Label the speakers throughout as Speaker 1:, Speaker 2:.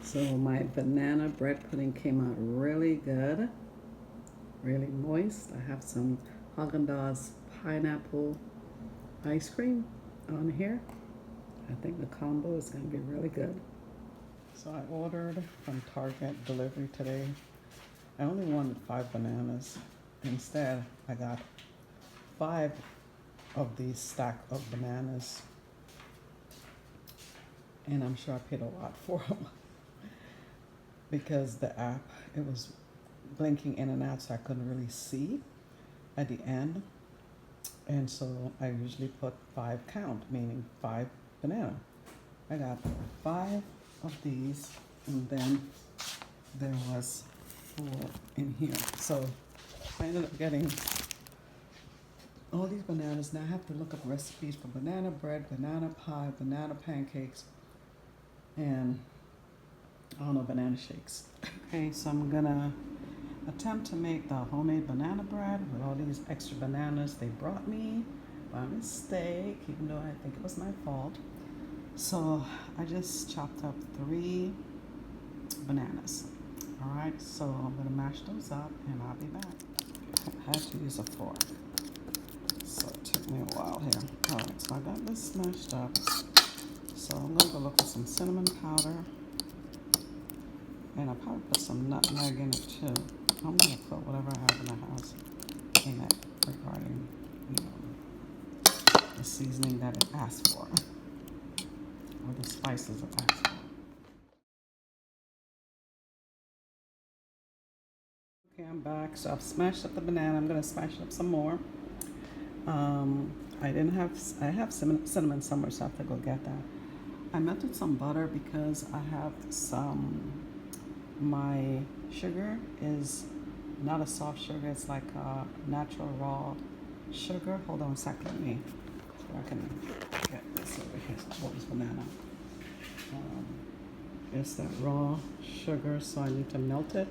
Speaker 1: So my banana bread pudding came out really good, really moist. I have some Haagen-Dazs pineapple ice cream on here. I think the combo is going to be really good. So I ordered from Target delivery today. I only wanted 5 bananas. Instead, I got 5 of these stack of bananas. And I'm sure I paid a lot for them because the app, it was blinking in and out, so I couldn't really see at the end. And so I usually put 5 count, meaning 5 banana. I got 5 of these, and then there was 4 in here. So I ended up getting all these bananas. Now I have to look up recipes for banana bread, banana pie, banana pancakes, and I don't know, banana shakes. Okay, so I'm gonna attempt to make the homemade banana bread with all these extra bananas they brought me by mistake, even though I think it was my fault. So I just chopped up 3 bananas. All right, so I'm gonna mash those up and I'll be back. I had to use a fork, so it took me a while here. All right, so I got this smashed up. So I'm gonna go look for some cinnamon powder, and I'll probably put some nutmeg in it too. I'm gonna put whatever I have in the house in it regarding, the seasoning that it asks for, or the spices it asks for. Okay, I'm back. So I've smashed up the banana. I'm gonna smash up some more. I have cinnamon somewhere, so I have to go get that. I melted some butter because I have my sugar is not a soft sugar, it's like a natural raw sugar. Hold on a second, let me, so I can get this over here. What was banana? It's that raw sugar, so I need to melt it.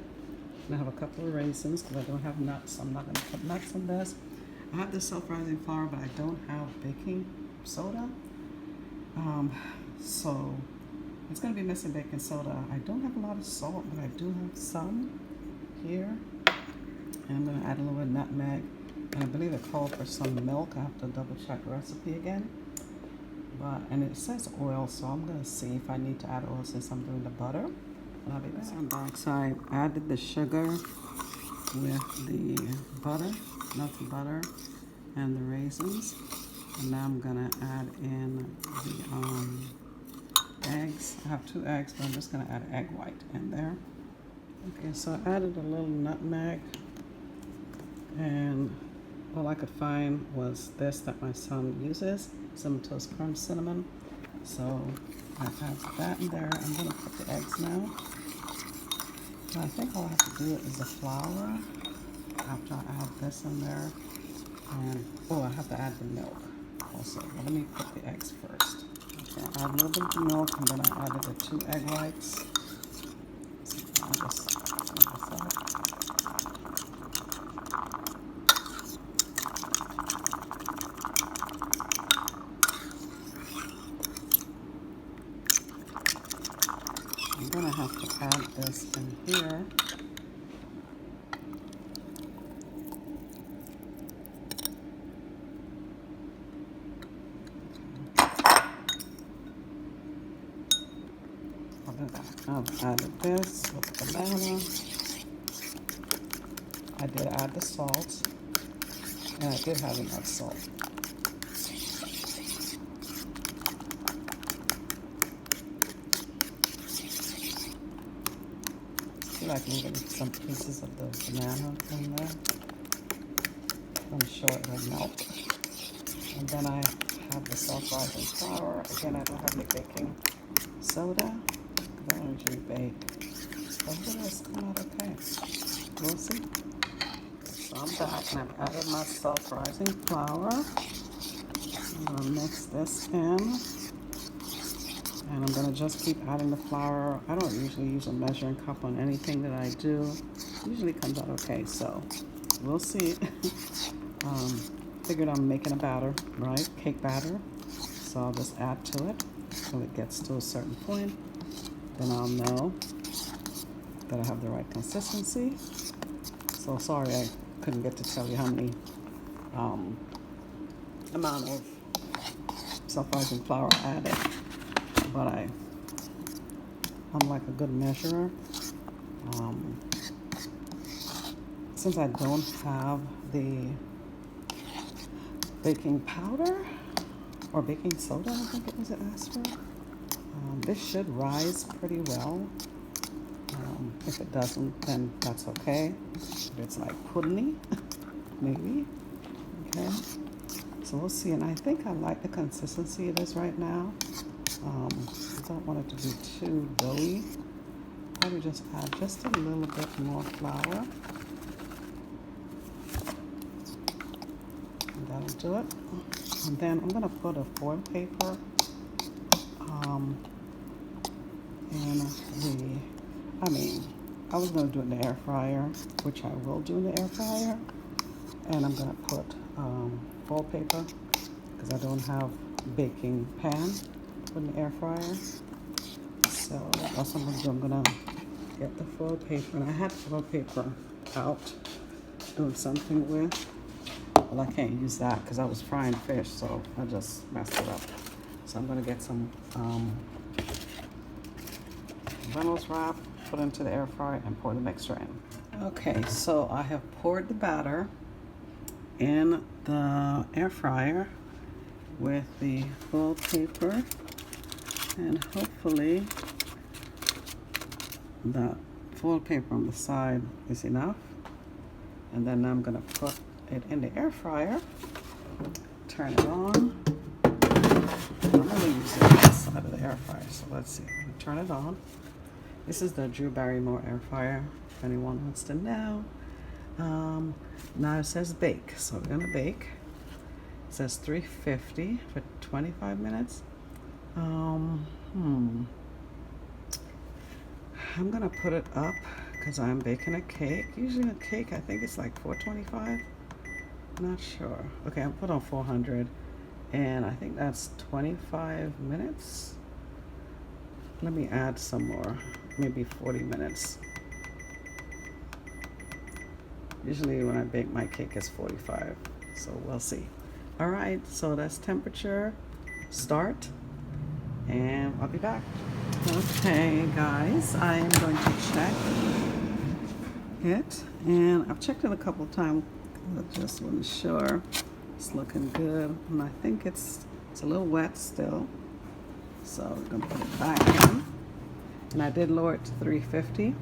Speaker 1: And I have a couple of raisins because I don't have nuts, so I'm not going to put nuts in this. I have the self-rising flour, but I don't have baking soda. So it's going to be missing baking soda. I don't have a lot of salt, but I do have some here. And I'm going to add a little bit of nutmeg. And I believe it called for some milk. I have to double check the recipe again. And it says oil, so I'm going to see if I need to add oil since I'm doing the butter. And I'll be back. So I'm back. So I added the sugar with the butter, melted butter, and the raisins. And now I'm going to add in the eggs. I have 2 eggs, but I'm just going to add egg white in there. Okay, so I added a little nutmeg, and all I could find was this that my son uses, Cinnamon Toast Crunch Cinnamon. So I add that in there. I'm going to put the eggs now. And I think all I have to do is the flour after I add this in there. And, I have to add the milk also. Well, let me put the eggs first. Okay, I add a little bit of the milk, and then I added the 2 egg whites. So I'll just stir this up. I'm gonna have to add this in here. I've added this with the banana. I did add the salt, and I did have enough salt. I feel like moving some pieces of the banana in there. I'm sure it will melt. And then I have the self-rising flour. Again, I don't have any baking soda. I don't usually bake. But it has come out okay. We'll see. So I'm back, and I've added my self-rising flour. I'm gonna mix this in. And I'm gonna just keep adding the flour. I don't usually use a measuring cup on anything that I do. It usually comes out okay, so we'll see. Figured I'm making a batter, right? Cake batter. So I'll just add to it until it gets to a certain point. then I'll know that I have the right consistency. So sorry I couldn't get to tell you how many amount of self-rising flour I added, but I'm like a good measurer. Since I don't have the baking powder or baking soda, I think it was it asked for, this should rise pretty well. If it doesn't, then that's okay. If it's like puddingy, maybe. Okay. So we'll see. And I think I like the consistency it is right now. I don't want it to be too doughy. Probably just add just a little bit more flour. And that'll do it. And then I'm gonna put a foil paper I was gonna do it in the air fryer, which I will do in the air fryer. And I'm gonna put foil paper because I don't have baking pan in the air fryer. So that's what I'm gonna do. I'm gonna get the foil paper, and I had foil paper out doing something with. Well, I can't use that because I was frying fish, so I just messed it up. So I'm gonna get some Reynolds wrap, put into the air fryer, and pour the mixture in. Okay, so I have poured the batter in the air fryer with the foil paper, and hopefully the foil paper on the side is enough. And then I'm gonna put it in the air fryer, turn it on. I'm gonna use it on the side of the air fryer, so let's see. I'm gonna turn it on. This is the Drew Barrymore air fryer, if anyone wants to know. Now it says bake, so we're gonna bake. It says 350 for 25 minutes. I'm gonna put it up because I'm baking a cake. Usually a cake, I think it's like 425. Not sure. Okay, I'll put on 400, and I think that's 25 minutes. Let me add some more, maybe 40 minutes. Usually when I bake my cake it's 45, so we'll see. All right, so that's temperature, start, and I'll be back. Okay, guys, I am going to check it, and I've checked it a couple times. I just wasn't sure. It's looking good, and I think it's a little wet still. So we're gonna put it back in, and I did lower it to 350.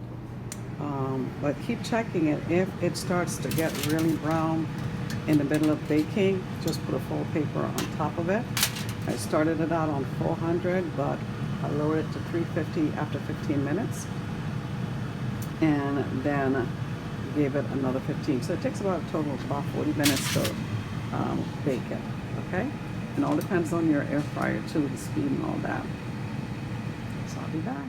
Speaker 1: But keep checking it. If it starts to get really brown in the middle of baking, just put a foil paper on top of it. I started it out on 400, but I lowered it to 350 after 15 minutes, and then gave it another 15. So it takes about a total of about 40 minutes to bake it, okay? And all depends on your air fryer too, the speed and all that. So I'll be back.